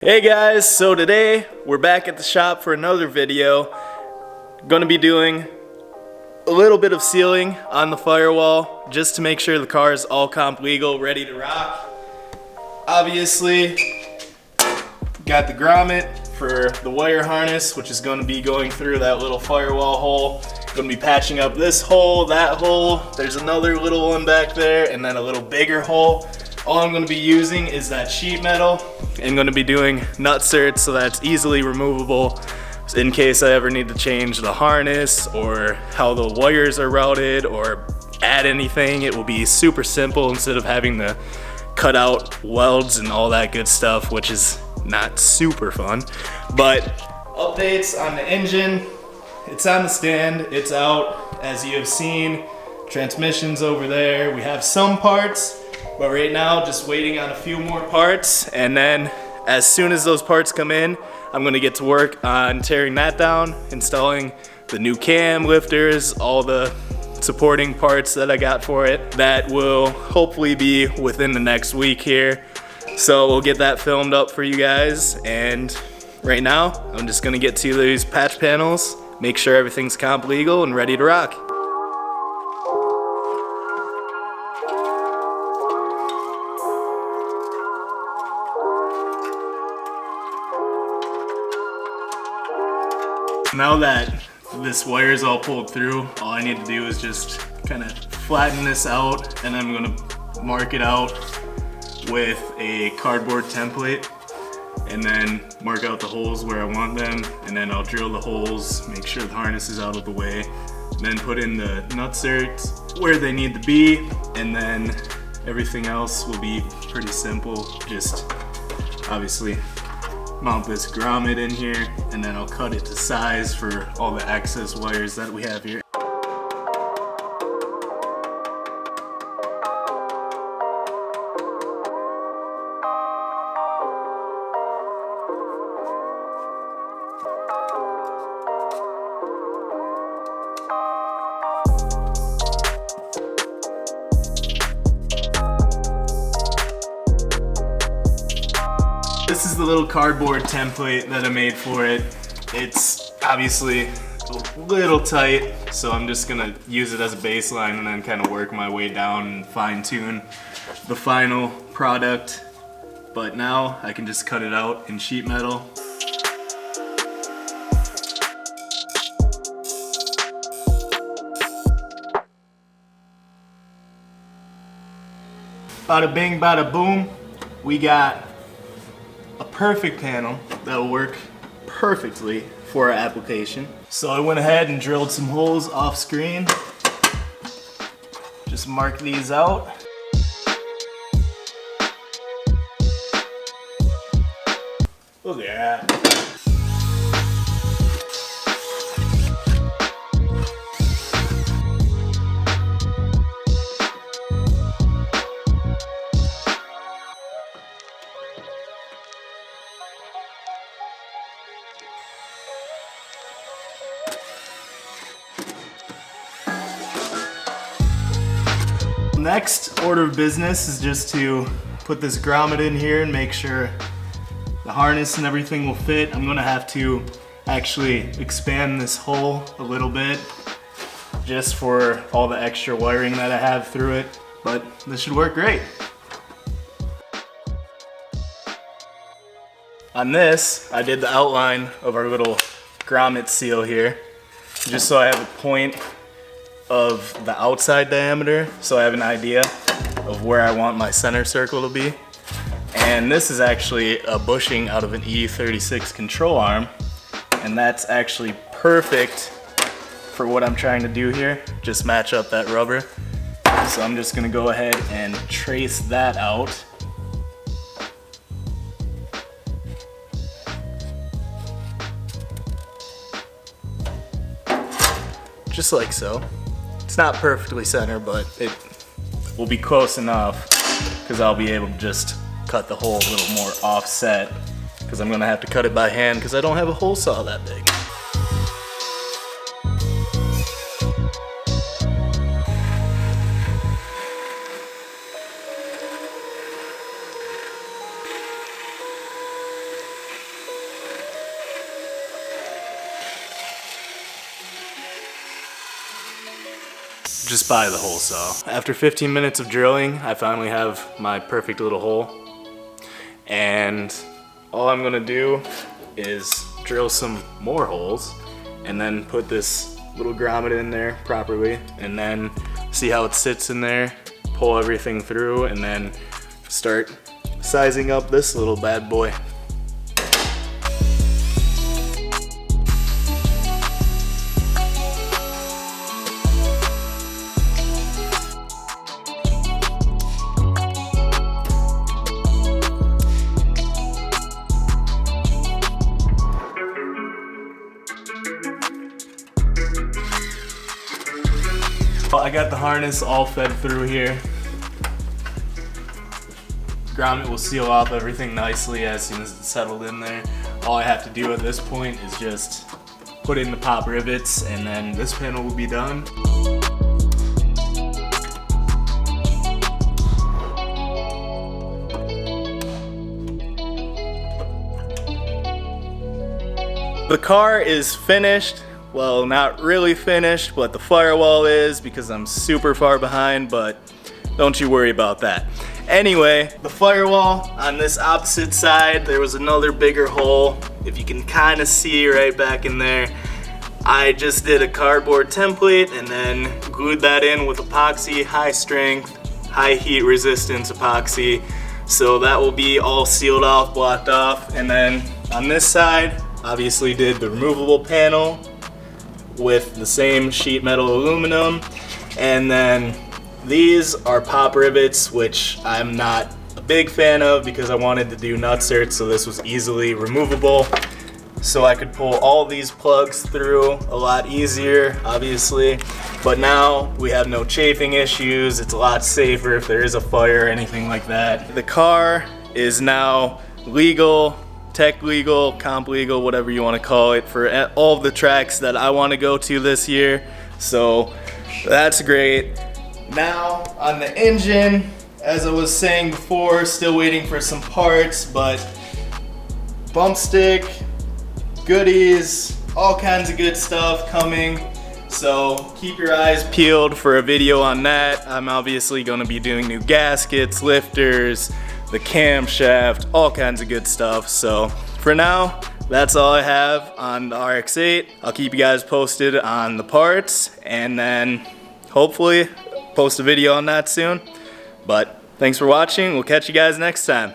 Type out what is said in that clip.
Hey guys, so today we're back at the shop for another video. Gonna be doing a little bit of sealing on the firewall just to make sure the car is all comp legal, ready to rock. Obviously, got the grommet for the wire harness, which is gonna be going through that little firewall hole. Gonna be patching up this hole, that hole. There's another little one back there, and then a little bigger hole. All I'm going to be using is that sheet metal. I'm going to be doing nut certs so that's easily removable in case I ever need to change the harness or how the wires are routed or add anything. It will be super simple instead of having to cut out welds and all that good stuff, which is not super fun. But updates on the engine, it's on the stand, it's out as you have seen. Transmission's over there. We have some parts, but right now just waiting on a few more parts, and then as soon as those parts come in, I'm gonna get to work on tearing that down, installing the new cam lifters, all the supporting parts that I got for it. That will hopefully be within the next week here. So we'll get that filmed up for you guys, and right now I'm just gonna get to these patch panels, make sure everything's comp legal and ready to rock. Now that this wire is all pulled through, all I need to do is just kind of flatten this out, and I'm gonna mark it out with a cardboard template, and then mark out the holes where I want them, and then I'll drill the holes, make sure the harness is out of the way, and then put in the nut certs where they need to be, and then everything else will be pretty simple. Just obviously mount this grommet in here, and then I'll cut it to size for all the excess wires that we have here. This is the little cardboard template that I made for it. It's obviously a little tight, so I'm just gonna use it as a baseline and then kind of work my way down and fine tune the final product. But now I can just cut it out in sheet metal. Bada bing, bada boom, we got a perfect panel that will work perfectly for our application. So I went ahead and drilled some holes off screen. Just mark these out. Look at that. Next order of business is just to put this grommet in here and make sure the harness and everything will fit. I'm gonna have to actually expand this hole a little bit just for all the extra wiring that I have through it, but this should work great. On this, I did the outline of our little grommet seal here, just so I have a point of the outside diameter, so I have an idea of where I want my center circle to be. And this is actually a bushing out of an E36 control arm, and that's actually perfect for what I'm trying to do here, just match up that rubber. So I'm just gonna go ahead and trace that out. Just like so. It's not perfectly centered, but it will be close enough because I'll be able to just cut the hole a little more offset, because I'm gonna have to cut it by hand because I don't have a hole saw that big. just buy the hole saw. After 15 minutes of drilling, I finally have my perfect little hole. And all I'm gonna do is drill some more holes and then put this little grommet in there properly, and then see how it sits in there, pull everything through, and then start sizing up this little bad boy. Well, I got the harness all fed through here. Grommet will seal off everything nicely as soon as it's settled in there. All I have to do at this point is just put in the pop rivets, and then this panel will be done. The car is finished. Well, not really finished, but the firewall is, because I'm super far behind, but don't you worry about that. Anyway, the firewall on this opposite side, there was another bigger hole. If you can kind of see right back in there, I just did a cardboard template and then glued that in with epoxy, high strength, high heat resistance epoxy. So that will be all sealed off, blocked off. And then on this side, obviously did the removable panel with the same sheet metal aluminum, and then these are pop rivets, which I'm not a big fan of because I wanted to do nutserts, so this was easily removable, so I could pull all these plugs through a lot easier, obviously. But now we have no chafing issues. It's a lot safer if there is a fire or anything like that. The car is now legal, tech legal, comp legal, whatever you want to call it, for all of the tracks that I want to go to this year. So that's great. Now on the engine, as I was saying before, still waiting for some parts, but bump stick, goodies, all kinds of good stuff coming. So keep your eyes peeled for a video on that. I'm obviously going to be doing new gaskets, lifters, the camshaft, all kinds of good stuff. So for now, that's all I have on the RX8. I'll keep you guys posted on the parts, and then hopefully post a video on that soon. But thanks for watching. We'll catch you guys next time.